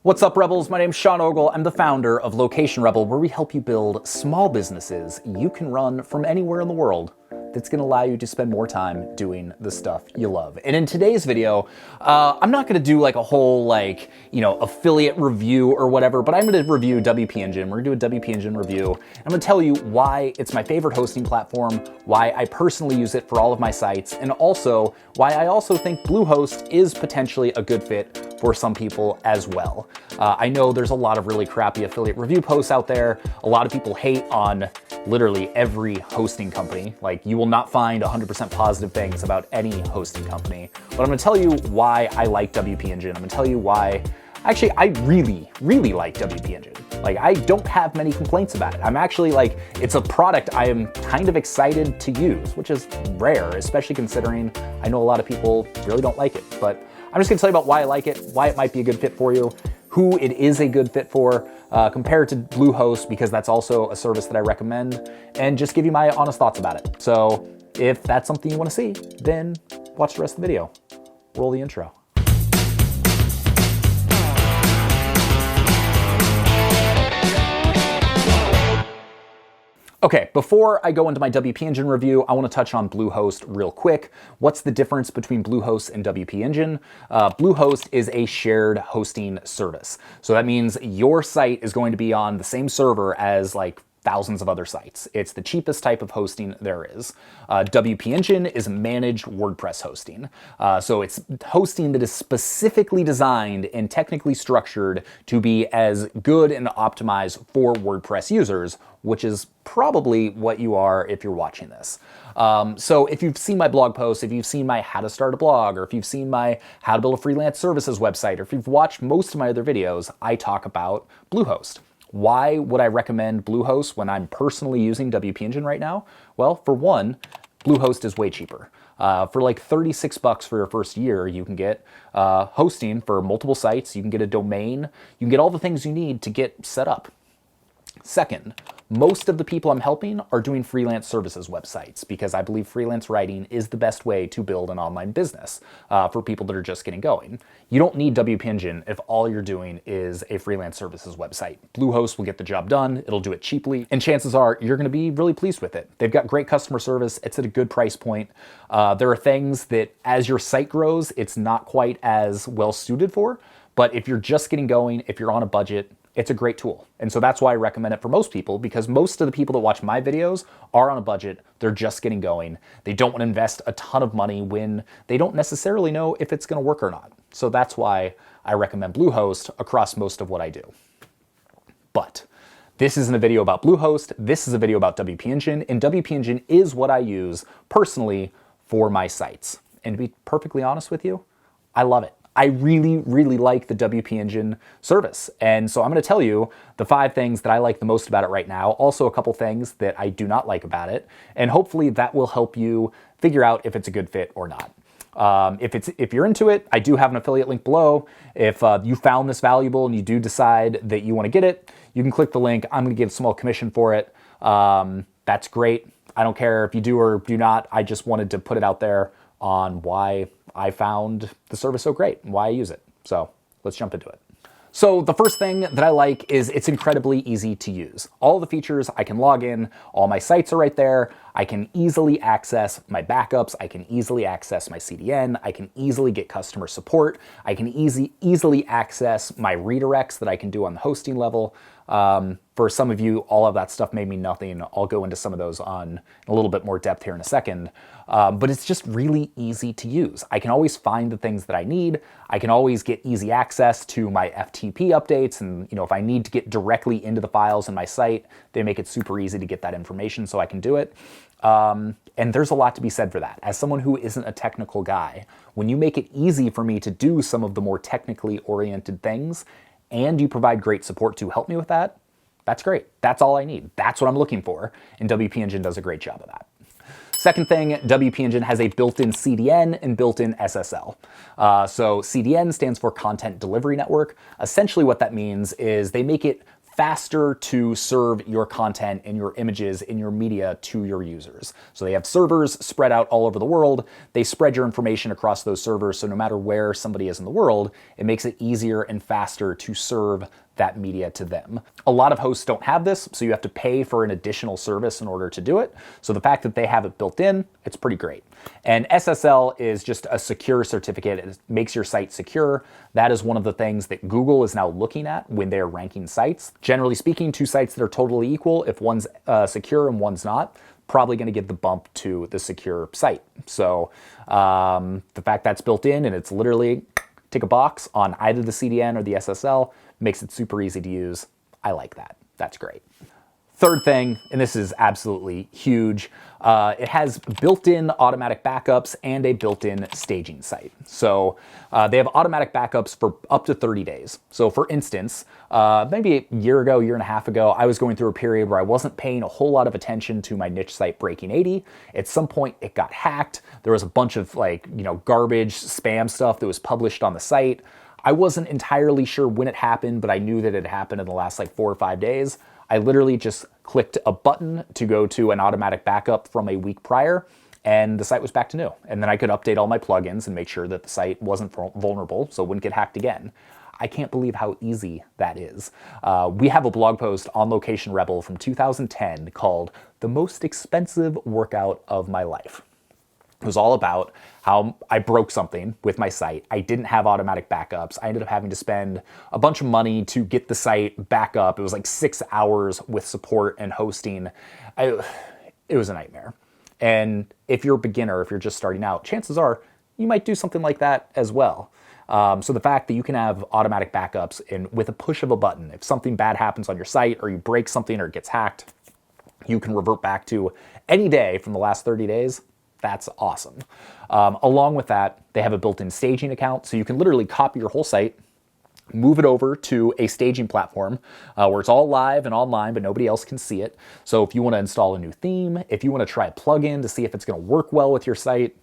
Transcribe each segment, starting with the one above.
What's up, Rebels? My name's Sean Ogle. I'm the founder of Location Rebel, where we help you build small businesses you can run from anywhere in the world. That's going to allow you to spend more time doing the stuff you love. And in today's video, I'm not going to do like a whole affiliate review or whatever, but I'm going to review WP Engine. We're going to do a WP Engine review. I'm going to tell you why it's my favorite hosting platform, why I personally use it for all of my sites, and also why I also think Bluehost is potentially a good fit for some people as well. I know there's a lot of really crappy affiliate review posts out there. A lot of people hate on literally every hosting company. Like, you will not find 100% positive things about any hosting company. But I'm gonna tell you why I like WP Engine. I'm gonna tell you why, actually, I really, really like WP Engine. Like, I don't have many complaints about it. I'm actually it's a product I am kind of excited to use, which is rare, especially considering I know a lot of people really don't like it. But I'm just gonna tell you about why I like it, why it might be a good fit for you, who it is a good fit for, compared to Bluehost, because that's also a service that I recommend, and just give you my honest thoughts about it. So if that's something you wanna see, then watch the rest of the video. Roll the intro. Okay, before I go into my WP Engine review, I want to touch on Bluehost real quick. What's the difference between Bluehost and WP Engine? Bluehost is a shared hosting service. So that means your site is going to be on the same server as thousands of other sites. It's the cheapest type of hosting there is. WP Engine is managed WordPress hosting. So it's hosting that is specifically designed and technically structured to be as good and optimized for WordPress users, which is probably what you are if you're watching this. So if you've seen my blog posts, if you've seen my how to start a blog, or if you've seen my how to build a freelance services website, or if you've watched most of my other videos, I talk about Bluehost. Why would I recommend Bluehost when I'm personally using WP Engine right now? Well, for one, Bluehost is way cheaper. For like $36 for your first year, you can get hosting for multiple sites, you can get a domain, you can get all the things you need to get set up. Second, most of the people I'm helping are doing freelance services websites, because I believe freelance writing is the best way to build an online business for people that are just getting going. You don't need WP Engine if all you're doing is a freelance services website. Bluehost will get the job done, it'll do it cheaply, and chances are you're gonna be really pleased with it. They've got great customer service, it's at a good price point. There are things that as your site grows, it's not quite as well suited for, but if you're just getting going, if you're on a budget, it's a great tool. And so that's why I recommend it for most people, because most of the people that watch my videos are on a budget, they're just getting going. They don't want to invest a ton of money when they don't necessarily know if it's gonna work or not. So that's why I recommend Bluehost across most of what I do. But this isn't a video about Bluehost, this is a video about WP Engine, and WP Engine is what I use personally for my sites. And to be perfectly honest with you, I love it. I really, really like the WP Engine service. And so I'm gonna tell you the 5 things that I like the most about it right now, also a couple things that I do not like about it, and hopefully that will help you figure out if it's a good fit or not. If you're into it, I do have an affiliate link below. If you found this valuable and you do decide that you wanna get it, you can click the link. I'm gonna give a small commission for it. That's great. I don't care if you do or do not. I just wanted to put it out there on why I found the service so great and why I use it. So let's jump into it. So the first thing that I like is it's incredibly easy to use. All the features, I can log in, all my sites are right there. I can easily access my backups. I can easily access my CDN. I can easily get customer support. I can easily access my redirects that I can do on the hosting level. For some of you, all of that stuff may mean nothing. I'll go into some of those on a little bit more depth here in a second. But it's just really easy to use. I can always find the things that I need. I can always get easy access to my FTP updates. And if I need to get directly into the files in my site, they make it super easy to get that information so I can do it. And there's a lot to be said for that. As someone who isn't a technical guy, when you make it easy for me to do some of the more technically oriented things, and you provide great support to help me with that, that's great. That's all I need. That's what I'm looking for, and WP Engine does a great job of that. Second thing, WP Engine has a built-in CDN and built-in SSL. So CDN stands for Content Delivery Network. Essentially what that means is they make it faster to serve your content and your images and your media to your users. So they have servers spread out all over the world. They spread your information across those servers, so no matter where somebody is in the world, it makes it easier and faster to serve that media to them. A lot of hosts don't have this, so you have to pay for an additional service in order to do it. So the fact that they have it built in, it's pretty great. And SSL is just a secure certificate. It makes your site secure. That is one of the things that Google is now looking at when they're ranking sites. Generally speaking, two sites that are totally equal, if one's secure and one's not, probably going to give the bump to the secure site. So the fact that's built in and it's literally tick a box on either the CDN or the SSL makes it super easy to use. I like that. That's great. Third thing, and this is absolutely huge, it has built-in automatic backups and a built-in staging site. So they have automatic backups for up to 30 days. So for instance, maybe a year and a half ago, I was going through a period where I wasn't paying a whole lot of attention to my niche site Breaking 80. At some point, it got hacked. There was a bunch of garbage, spam stuff that was published on the site. I wasn't entirely sure when it happened, but I knew that it happened in the last 4 or 5 days. I literally just clicked a button to go to an automatic backup from a week prior, and the site was back to new. And then I could update all my plugins and make sure that the site wasn't vulnerable, so it wouldn't get hacked again. I can't believe how easy that is. We have a blog post on Location Rebel from 2010 called "The Most Expensive Workout of My Life." It was all about how I broke something with my site. I didn't have automatic backups. I ended up having to spend a bunch of money to get the site back up. It was 6 hours with support and hosting. It was a nightmare. And if you're a beginner, if you're just starting out, chances are you might do something like that as well. So the fact that you can have automatic backups and with a push of a button, if something bad happens on your site or you break something or it gets hacked, you can revert back to any day from the last 30 days. That's awesome. Along with that, they have a built-in staging account, so you can literally copy your whole site, move it over to a staging platform where it's all live and online, but nobody else can see it. So if you want to install a new theme, if you want to try a plugin to see if it's going to work well with your site,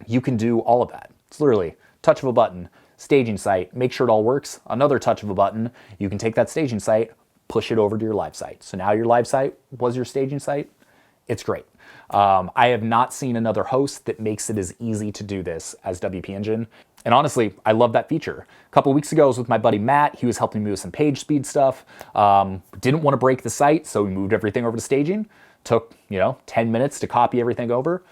you can do all of that. It's literally touch of a button, staging site, make sure it all works. Another touch of a button, you can take that staging site, push it over to your live site. So now your live site was your staging site. It's great. I have not seen another host that makes it as easy to do this as wpengine. And honestly, I love that feature. A couple weeks ago, I was with my buddy Matt. He was helping me with some page speed stuff. Didn't want to break the site, so we moved everything over to staging. Took, 10 minutes to copy everything over.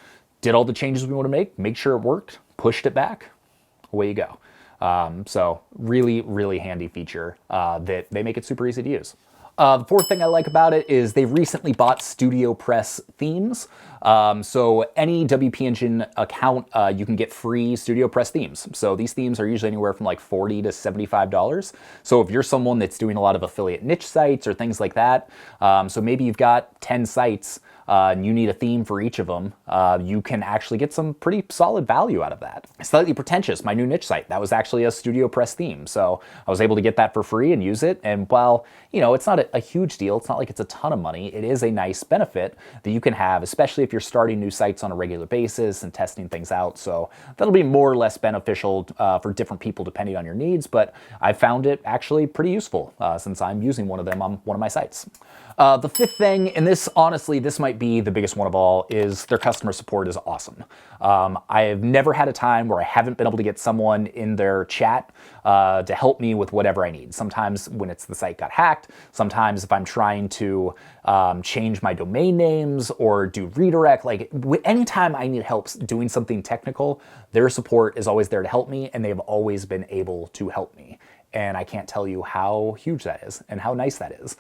Did all the changes we want to make sure it worked, pushed it back. Away you go. So really, really handy feature that they make it super easy to use. The fourth thing I like about it is they recently bought StudioPress themes. So any wpengine account, you can get free StudioPress themes. So these themes are usually anywhere from $40 to $75. So if you're someone that's doing a lot of affiliate niche sites or things like that, so maybe you've got 10 sites and you need a theme for each of them, you can actually get some pretty solid value out of that. Slightly Pretentious, my new niche site, that was actually a StudioPress theme. So I was able to get that for free and use it. And while, it's not a huge deal, it's not like it's a ton of money, it is a nice benefit that you can have, especially if you're starting new sites on a regular basis and testing things out. So that'll be more or less beneficial for different people depending on your needs, but I found it actually pretty useful since I'm using one of them on one of my sites. The fifth thing, and this might be the biggest one of all, is their customer support is awesome. I have never had a time where I haven't been able to get someone in their chat to help me with whatever I need. Sometimes when it's the site got hacked, sometimes if I'm trying to change my domain names or do redirect, anytime I need help doing something technical, their support is always there to help me, and they've always been able to help me. And I can't tell you how huge that is and how nice that is.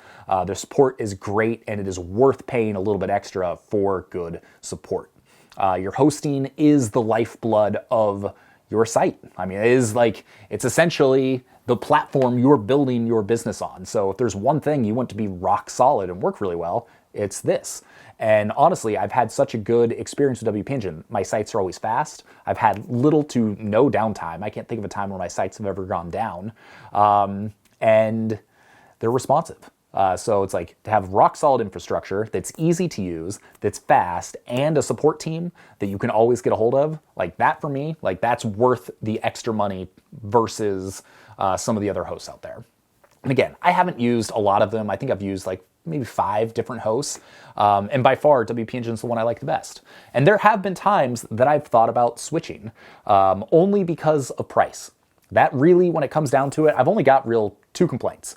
Their support is great, and it is worth paying a little bit extra for good support. Your hosting is the lifeblood of your site. I mean, it's essentially the platform you're building your business on. So if there's one thing you want to be rock solid and work really well, it's this. And honestly, I've had such a good experience with wpengine. My sites are always fast. I've had little to no downtime. I can't think of a time where my sites have ever gone down. And they're responsive. So it's to have rock solid infrastructure that's easy to use, that's fast, and a support team that you can always get a hold of. That for me, that's worth the extra money versus some of the other hosts out there. And again, I haven't used a lot of them. I think I've used like maybe 5 different hosts. And by far, WP Engine is the one I like the best. And there have been times that I've thought about switching, only because of price. That really, when it comes down to it, I've only got 2 complaints.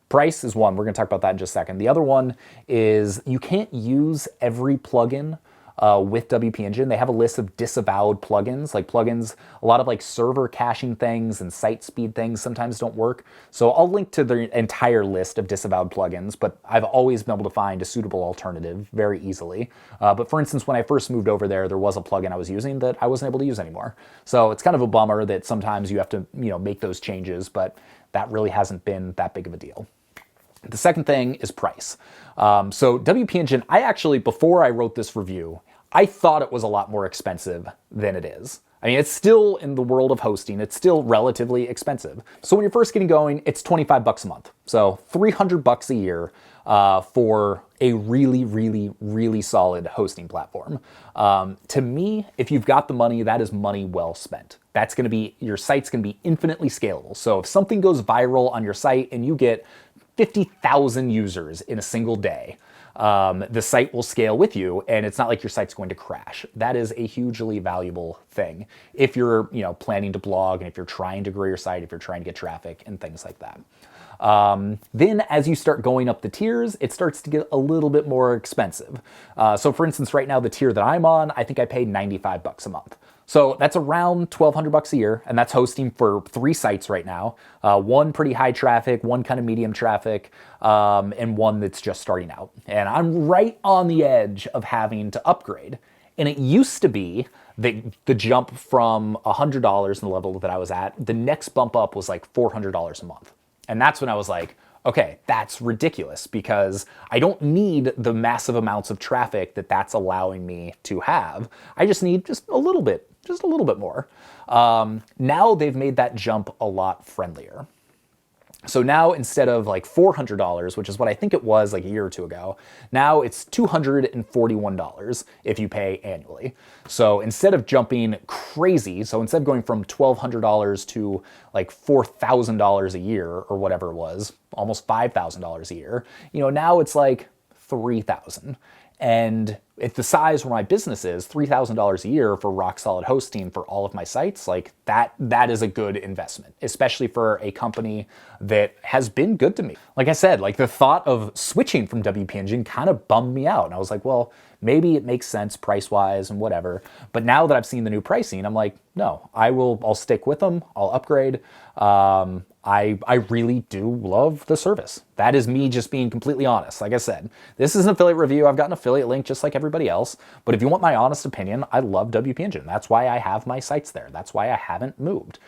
Price is one. We're going to talk about that in just a second. The other one is you can't use every plugin with WP Engine. They have a list of disavowed plugins, a lot of like server caching things and site speed things sometimes don't work. So I'll link to the entire list of disavowed plugins, but I've always been able to find a suitable alternative very easily. But for instance, when I first moved over there was a plugin I was using that I wasn't able to use anymore. So it's kind of a bummer that sometimes you have to, make those changes, but that really hasn't been that big of a deal. The second thing is price. So WP Engine, I actually, before I wrote this review, I thought it was a lot more expensive than it is. I mean, it's still, in the world of hosting, it's still relatively expensive. So when you're first getting going, it's $25 a month. So $300 a year for a really, really, really solid hosting platform. To me, if you've got the money, that is money well spent. That's going to be, your site's going to be infinitely scalable. So if something goes viral on your site and you get 50,000 users in a single day, the site will scale with you, and it's not like your site's going to crash. That is a hugely valuable thing if you're, planning to blog, and if you're trying to grow your site, if you're trying to get traffic and things like that. Then as you start going up the tiers, it starts to get a little bit more expensive. So for instance, right now, the tier that I'm on, I think I pay $95 a month. So that's around $1,200 a year, and that's hosting for 3 sites right now. One pretty high traffic, one kind of medium traffic, and one that's just starting out. And I'm right on the edge of having to upgrade. And it used to be that the jump from $100 in the level that I was at, the next bump up was like $400 a month. And that's when I was like, okay, that's ridiculous because I don't need the massive amounts of traffic that's allowing me to have. I just need just a little bit more. Now they've made that jump a lot friendlier. So now instead of like $400, which is what I think it was like a year or 2 ago, now it's $241 if you pay annually. So instead of jumping crazy, so instead of going from $1,200 to like $4,000 a year or whatever it was, almost $5,000 a year, now it's like $3,000. And at the size where my business is, $3,000 a year for rock solid hosting for all of my sites, like that is a good investment, especially for a company that has been good to me. Like I said, like the thought of switching from WP Engine kind of bummed me out. And I was like, well, maybe it makes sense price-wise and whatever. But now that I've seen the new pricing, I'm like, no, I'll stick with them. I'll upgrade. I really do love the service. That is me just being completely honest. Like I said, this is an affiliate review. I've got an affiliate link just like everybody else. But if you want my honest opinion, I love WP Engine. That's why I have my sites there. That's why I haven't moved.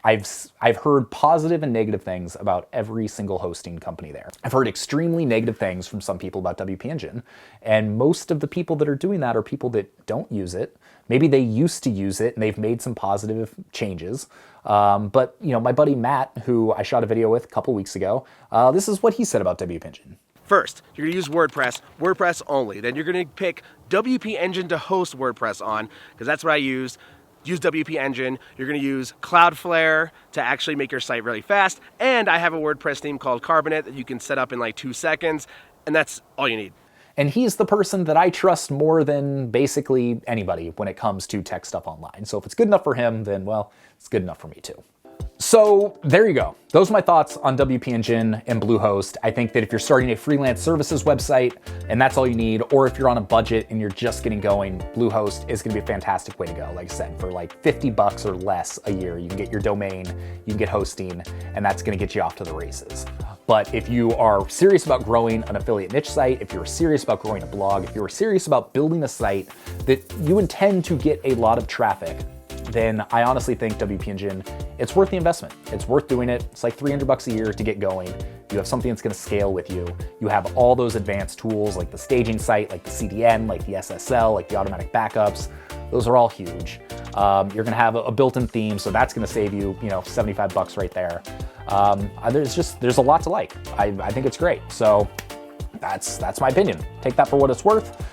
I've heard positive and negative things about every single hosting company there. I've heard extremely negative things from some people about WP Engine, and most of the people that are doing that are people that don't use it. Maybe they used to use it and they've made some positive changes. But my buddy Matt, who I shot a video with a couple weeks ago, this is what he said about WP Engine. First, you're going to use WordPress only. Then you're going to pick WP Engine to host WordPress on, because that's what I used. Use WP Engine. You're going to use Cloudflare to actually make your site really fast. And I have a WordPress theme called Carbonate that you can set up in like 2 seconds. And that's all you need. And he's the person that I trust more than basically anybody when it comes to tech stuff online. So if it's good enough for him, then, well, it's good enough for me too. So there you go. Those are my thoughts on WP Engine and Bluehost. I think that if you're starting a freelance services website and that's all you need, or if you're on a budget and you're just getting going, Bluehost is going to be a fantastic way to go. Like I said, for like $50 or less a year, you can get your domain, you can get hosting, and that's going to get you off to the races. But if you are serious about growing an affiliate niche site, if you're serious about growing a blog, if you're serious about building a site that you intend to get a lot of traffic, then I honestly think WP Engine, it's worth the investment. It's worth doing it. It's like $300 a year to get going. You have something that's going to scale with you. You have all those advanced tools like the staging site, like the CDN, like the SSL, like the automatic backups. Those are all huge. You're going to have a built-in theme, so that's going to save you, $75 right there. There's a lot to like. I think it's great. So that's my opinion. Take that for what it's worth.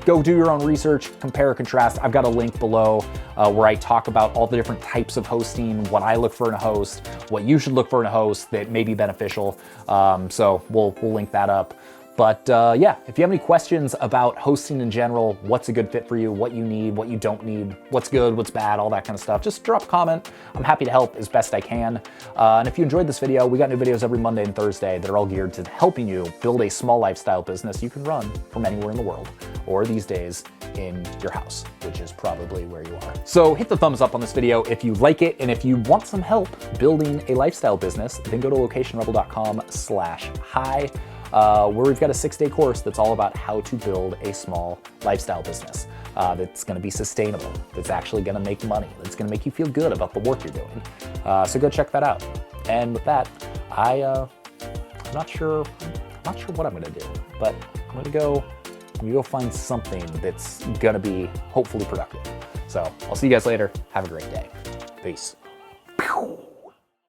go do your own research, compare, contrast. I've got a link below where I talk about all the different types of hosting, what I look for in a host, what you should look for in a host that may be beneficial. So we'll link that up. But yeah, if you have any questions about hosting in general, what's a good fit for you, what you need, what you don't need, what's good, what's bad, all that kind of stuff, just drop a comment. I'm happy to help as best I can. And if you enjoyed this video, we got new videos every Monday and Thursday that are all geared to helping you build a small lifestyle business you can run from anywhere in the world, or these days in your house, which is probably where you are. So hit the thumbs up on this video if you like it, and if you want some help building a lifestyle business, then go to locationrebel.com/hi. Where we've got a 6-day course that's all about how to build a small lifestyle business that's going to be sustainable, that's actually going to make money, that's going to make you feel good about the work you're doing. So go check that out. And with that, I'm not sure what I'm going to do, but I'm going to go find something that's going to be hopefully productive. So I'll see you guys later. Have a great day. Peace.